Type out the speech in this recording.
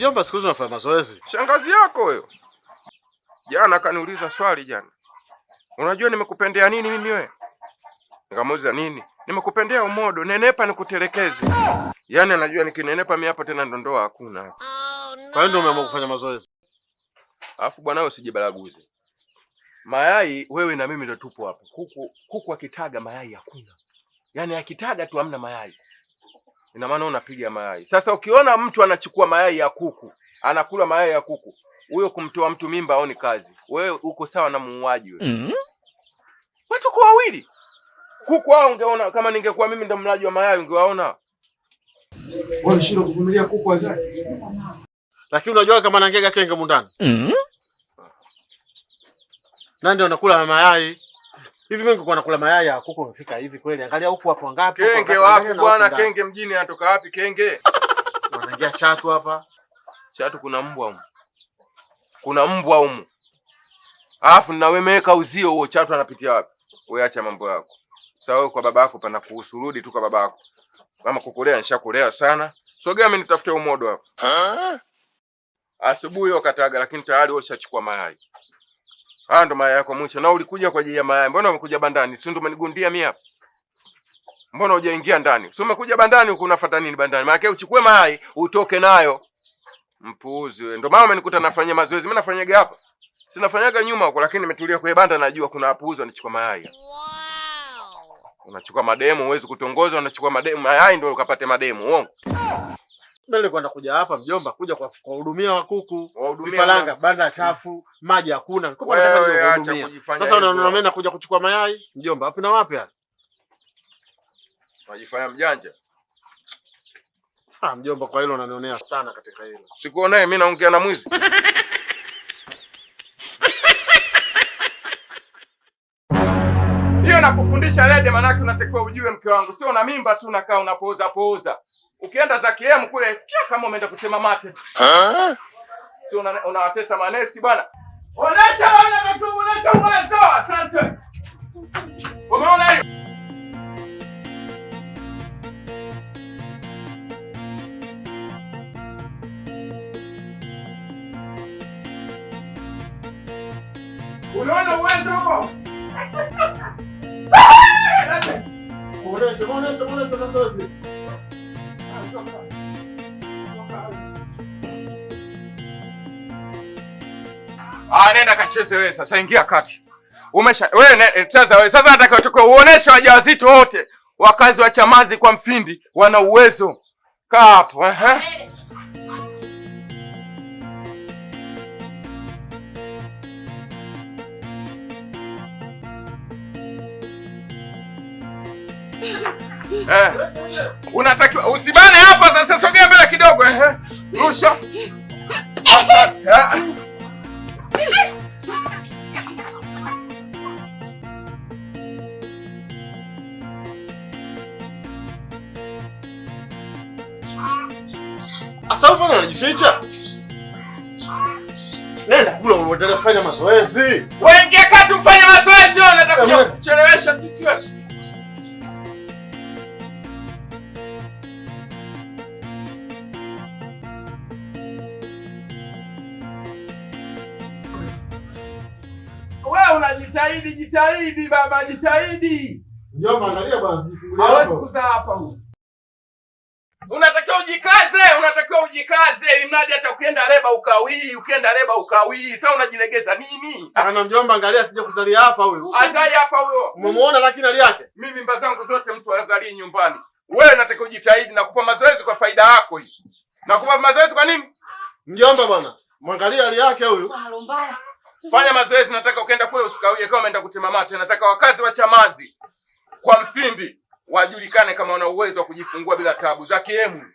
mjomba siku hizi unafanya mazoezi? Shangazi yako huyo. Jana kaniuliza swali jana. Unajua nimekupendea nini mimi wewe? Nikamuuliza nini? Nimekupendea umodo, nenepa nikutelekeze. Yaani anajua nikinenepa mimi hapa tena ndondoa hakuna hapa. Kwa hiyo ndio umeamua kufanya mazoezi. Alafu bwana wewe usijibalaguze. Mayai wewe na mimi ndio tupo hapa. Kuku akitaga mayai hakuna. Yaani akitaga tu hamna mayai. Ina maana unapiga mayai. Sasa ukiona mtu anachukua mayai ya kuku, anakula mayai ya kuku, huyo kumtoa mtu mimba aoni kazi. Wewe uko sawa na muuaji wewe. Watu kwa wawili. Kuku hao ungeona kama ningekuwa mimi ndo mlaji wa mayai ungewaona. Wewe shida kuvumilia kuku wazake. Lakini unajua kama nangega kenge mundani. Na ndio unakula mayai. Hivi mimi ningekuwa nakula mayai ya kuku umefika hivi kweli. Angalia huku hapo ngapi? Kenge wapi bwana? Kenge mjini anatoka wapi kenge? Wanaingia Chatu hapa. Chatu kuna mbwa huko. Kuna mbwa huko. Alafu na wewe meweka uzio huo Chatu anapitia wapi? Wewe acha mambo yako. Sasa wewe kwa baba yako pana kuhusu, rudi tu kwa baba yako. Kama kukulea nishakulea sana. Sogea mimi nitafute umodo hapa. Asubuhi wakataga lakini tayari washachukua mayai. Ndo mayai yako mwisho. Na ulikuja kwa ajili ya mayai. Mbona umekuja bandani? Si ndo umenigundia mimi hapa? Mbona hujaingia ndani? Si umekuja bandani huko unafuata nini bandani? Maana uchukue mayai utoke nayo. Mpuuzi wewe. Ndio maana umenikuta nafanya mazoezi. Mimi nafanyaga hapa. Sinafanyaga nyuma huko lakini nimetulia kwa banda najua kuna wapuuzi wanachukua mayai. Wow. Unachukua mademu, huwezi kutongoza, unachukua mademu, mayai ndio ukapate mademu. Uongo. Mbele kwenda kuja hapa mjomba kuja kwa hudumia wa kuku, vifaranga, banda chafu, maji hakuna. Kupa nataka nihudumia. Sasa unaona mimi nakuja kuchukua mayai mjomba. Wapi na wapi hapa? Unajifanya mjanja. Mjomba kwa hilo unanionea sana katika hilo. Sikuonaye mimi naongea na mwizi. Hiyo nakufundisha lede manake unatakiwa ujue mke wangu. Sio una mimba tu unakaa unapooza. Ukienda za kiemu kule kama umeenda kutema mate. Sio unawatesa manesi bwana. Onesha uwezo. Asante. Umeona hiyo? Unaona uwezo huo? Onesha mazoezi. Nenda kacheze wewe sasa, ingia kati. Wewe cheza wewe. Sasa nataka utoke uoneshe wajawazito wote wakazi wa Chamazi kwa Mfindi wana uwezo. Kaa hapo, unatakiwa usibane hapa sasa, sogea mbele kidogo rusha. Asa mbona unajificha? Nenda kula uendelee kufanya mazoezi. Wewe ingia kati ufanye mazoezi, wewe unataka kuchelewesha sisi wewe. Wewe unajitahidi baba, jitahidi. Mjomba angalia bwana, jifungulie hapo. Hawezi kuzaa hapa huyu. Unatakiwa ujikaze, ili mradi hata ukienda leba ukawii, Sasa unajilegeza nini? Ana mjomba angalia sije kuzalia hapa huyu. Azali hapa huyo. Umemuona lakini hali yake? Mimi mimba zangu zote mtu azali nyumbani. Wewe unatakiwa ujitahidi na kupa mazoezi kwa faida yako hii. Na kupa mazoezi kwa nini? Mjomba bwana, mwangalia hali yake huyu. Fanya mazoezi, nataka ukaenda kule usikawie kama umeenda kutema mate. Nataka wakazi wa Chamazi kwa Mfindi wajulikane kama wana uwezo wa kujifungua bila tabu za kiemu.